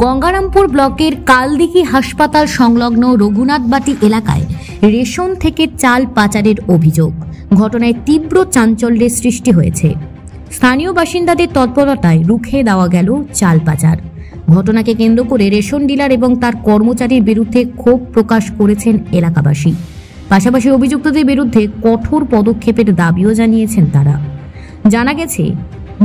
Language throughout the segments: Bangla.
গঙ্গারামপুর ব্লকের কালদিঘি হাসপাতাল সংলগ্ন রঘুনাথবাটি এলাকায় রেশন থেকে চাল পাচারের অভিযোগ। ঘটনায় তীব্র চাঞ্চল্যের সৃষ্টি হয়েছে। স্থানীয় বাসিন্দাদের তৎপরতায় রুখে দেওয়া গেল চাল পাচার। ঘটনাকে কেন্দ্র করে রেশন ডিলার এবং তার কর্মচারীর বিরুদ্ধে ক্ষোভ প্রকাশ করেছেন এলাকাবাসী। পাশাপাশি অভিযুক্তদের বিরুদ্ধে কঠোর পদক্ষেপের দাবিও জানিয়েছেন তারা। জানা গেছে,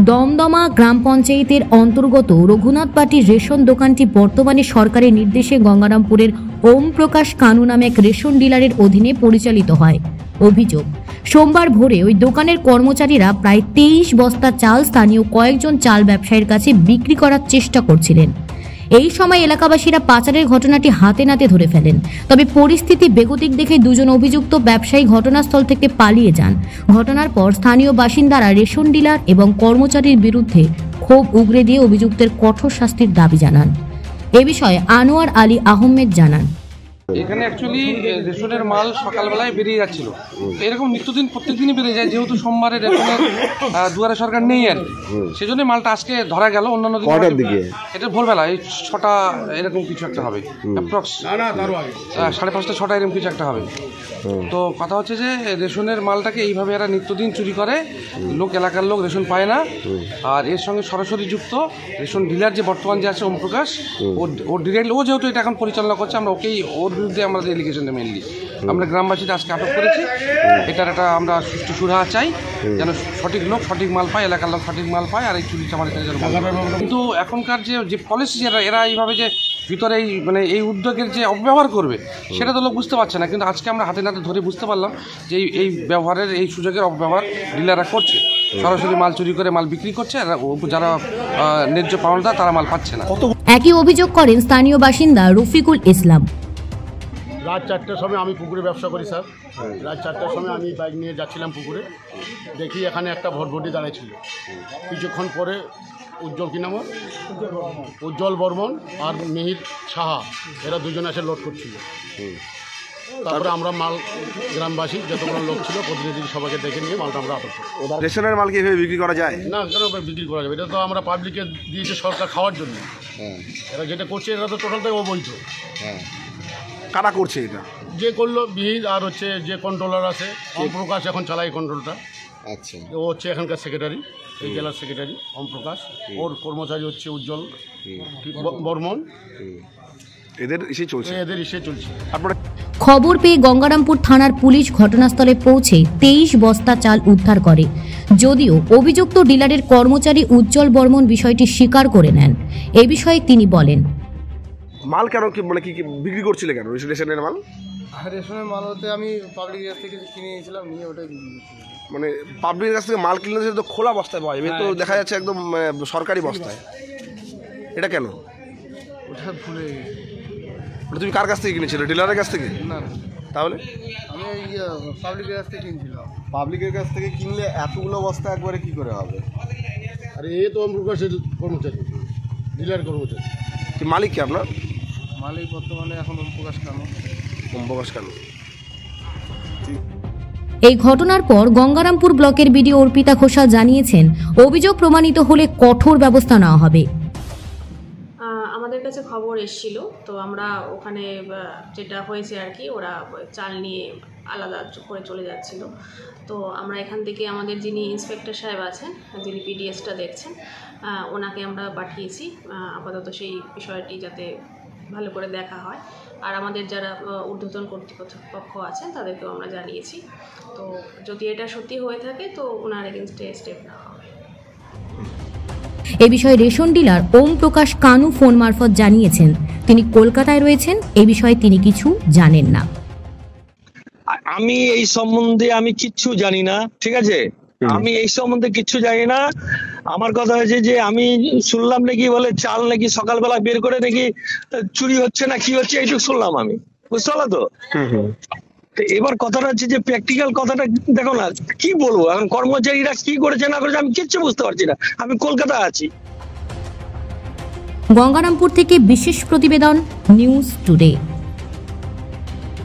দমদমা গ্রাম পঞ্চায়েতের অন্তর্গত রঘুনাথবাটির রেশন দোকানটি বর্তমানে সরকারের নির্দেশে গঙ্গারামপুরের ওম প্রকাশ কানু নামে এক রেশন ডিলারের অধীনে পরিচালিত হয়। অভিযোগ, সোমবার ভোরে ওই দোকানের কর্মচারীরা প্রায় 23 বস্তা চাল স্থানীয় কয়েকজন চাল ব্যবসায়ীর কাছে বিক্রি করার চেষ্টা করছিলেন। এই সময় এলাকাবাসীরা পাচারের ঘটনাটি হাতে নাতে ধরে ফেলেন। তবে পরিস্থিতি বেগতিক দেখে দুজন অভিযুক্ত ব্যবসায়ী ঘটনাস্থল থেকে পালিয়ে যান। ঘটনার পর স্থানীয় বাসিন্দারা রেশন ডিলার এবং কর্মচারীর বিরুদ্ধে ক্ষোভ উগরে দিয়ে অভিযুক্তের কঠোর শাস্তির দাবি জানান। এ বিষয়ে আনোয়ার আলী আহমেদ জানান, এখানে অ্যাকচুয়ালি রেশনের মাল সকালবেলায় বেরিয়ে যাচ্ছিল। এরকম নিত্যদিন প্রত্যেকদিনই বেরিয়ে যায়, যেহেতু সোমবারে রেশনের দুয়ারে সরকার নেই আর সেজন্য মালটা আজকে ধরা গেল। অন্যান্য দিন এটা ভোরবেলা এই 6টা এরকম কিছু একটা হবে, অ্যাপ্রক্স 5:30 6টা এরকম কিছু একটা হবে। তো কথা হচ্ছে যে রেশনের মালটাকে এইভাবে এরা নিত্যদিন চুরি করে, এলাকার লোক রেশন পায় না। আর এর সঙ্গে সরাসরি যুক্ত রেশন ডিলার যে বর্তমান যে আছে ওম প্রকাশ, ওর ডিরেক্টলি ও যেহেতু এটা এখন পরিচালনা করছে, আমরা ওকেই ওর বিরুদ্ধে আমাদের এলিগেশনটা মেনলি আমরা গ্রামবাসীদের আজকে আটক করেছি। এটার একটা আমরা সুষ্ঠু সুরাহা চাই, যেন সঠিক লোক সঠিক মাল পায়, এলাকার লোক সঠিক মাল পায়, আর এই চুরি চামারি যেন। কিন্তু এখনকার যে পলিসি এরা এইভাবে যে ভিতরে এই উদ্যোগের যে অপব্যবহার করবে সেটা তো লোক বুঝতে পারছে না। কিন্তু আজকে আমরা হাতে নাতে ধরে বুঝতে পারলাম যে এই ব্যবহারের এই সুযোগের অপব্যবহার ডিলাররা করছে, সরাসরি মাল চুরি করে মাল বিক্রি করছে। যারা ন্যায্য পাওনাদার তারা মাল পাচ্ছে না। একই অভিযোগ করেন স্থানীয় বাসিন্দা রফিকুল ইসলাম। রাত 4টার সময় আমি পুকুরে ব্যবসা করি স্যার। রাত 4টার সময় আমি বাইক নিয়ে যাচ্ছিলাম পুকুরে, দেখি এখানে একটা ভটভটি দাঁড়িয়েছিল। কিছুক্ষণ পরে উজ্জ্বল বর্মন আর মিহির সাহা এরা দুজনে এসে লোড করছিল। তারপরে আমরা মাল গ্রামবাসী যতগুলো লোক ছিল প্রতিনিধি সবাইকে ডেকে নিয়ে মালটা আমরা আটক করি। রেশনের মাল কি এভাবে বিক্রি করা যায় না? কেন বিক্রি করা যাবে? এটা তো আমরা পাবলিকে দিয়েছে সরকার খাওয়ার জন্য। এরা যেটা করছে এটা তো টোটালটাই অবৈধ। কারা করছে এটা? যে করলো বিহির আর হচ্ছে যে কন্ট্রোলার আছে ওম প্রকাশ এখন চালায় কন্ট্রোলটা। আচ্ছা, ও হচ্ছে এখানকার সেক্রেটারি, এই জেলার সেক্রেটারি ওম প্রকাশ। ওর কর্মচারী হচ্ছে উজ্জ্বল বর্মন। এদের ইসে চলছে। আপনারা খবর পেয়ে গঙ্গারামপুর থানার পুলিশ ঘটনাস্থলে পৌঁছে 23 বস্তা চাল উদ্ধার করে। যদিও অভিযুক্ত ডিলারের কর্মচারী উজ্জ্বল বর্মন বিষয়টি স্বীকার করে নেন। এ বিষয়ে তিনি বলেন, মাল কেন কি বিক্রি করছিলে কেন? রেশনের মাল হতে আমি পাবলিকের কাছ থেকে কিনে নিয়েছিলাম, নিয়ে ওটাই বিক্রি করছিলাম। মানে পাবলিকের কাছ থেকে মাল কিনলে তো খোলা বস্তায় পাওয়া যাবে, তো দেখা যাচ্ছে একদম সরকারি বস্তায়। এটা কেন? ওটা ভুলে তুমি কার কাছ থেকে কিনেছিলে? ডিলারের কাছ থেকে? না, তাহলে আমি পাবলিকের কাছ থেকে কিনছিলাম। পাবলিকের কাছ থেকে কিনলে এতগুলো বস্তা একবারে কি করে হবে? আরে এ তো ওম প্রকাশের কর্মচারী, ডিলার কর্মচারী। কি মালিক কি আপনার? মালিক বর্তমানে এখন ওম প্রকাশ কানু। এই ঘটনার পর গঙ্গারামপুর ব্লকের বিডিও অর্পিতা ঘোষাল জানিয়েছেন, অভিযোগ প্রমাণিত হলে কঠোর ব্যবস্থা নেওয়া হবে। আমাদের কাছে খবর এসেছিল, তো আমরা ওখানে যেটা হয়েছে আর কি, ওরা চাল নিয়ে আলাদা করে চলে যাচ্ছিল। তো আমরা এখান থেকে আমাদের যিনি ইন্সপেক্টর সাহেব আছেন, যিনি পিডিএসটা দেখছেন, ওনাকে আমরা পাঠিয়েছি আপাতত সেই বিষয়টি যাতে ভালো করে দেখা হয়। আর আমাদের যারা ঊর্ধ্বতন কর্তৃপক্ষ আছেন তাদেরকেও আমরা জানিয়েছি। তো যদি এটা সত্যি হয়ে থাকে তো ওনার এগেনস্টে স্টেপ নেওয়া হবে। এ বিষয়ে রেশন ডিলার ওম প্রকাশ কানু ফোন মারফত জানিয়েছেন, তিনি কলকাতায় রয়েছেন, এ বিষয়ে তিনি কিছু জানেন না। আমি এই সম্বন্ধে কিচ্ছু জানি না, ঠিক আছে? আমি এই সম্বন্ধে কিচ্ছু জানি না। আমার কথা হয়েছে যে আমি শুনলাম নাকি বলে চাল নাকি সকালবেলা বের করে নাকি চুরি হচ্ছে না কি হচ্ছে এইটুকু শুনলাম আমি, বুঝতে পারলো তো? এবার কথাটা হচ্ছে যে প্র্যাকটিক্যাল কথাটা দেখো না, কি বলবো এখন কর্মচারীরা কি করেছে না করেছে আমি কিচ্ছু বুঝতে পারছি না। আমি কলকাতায় আছি। গঙ্গারামপুর থেকে বিশেষ প্রতিবেদন, নিউজ টুডে।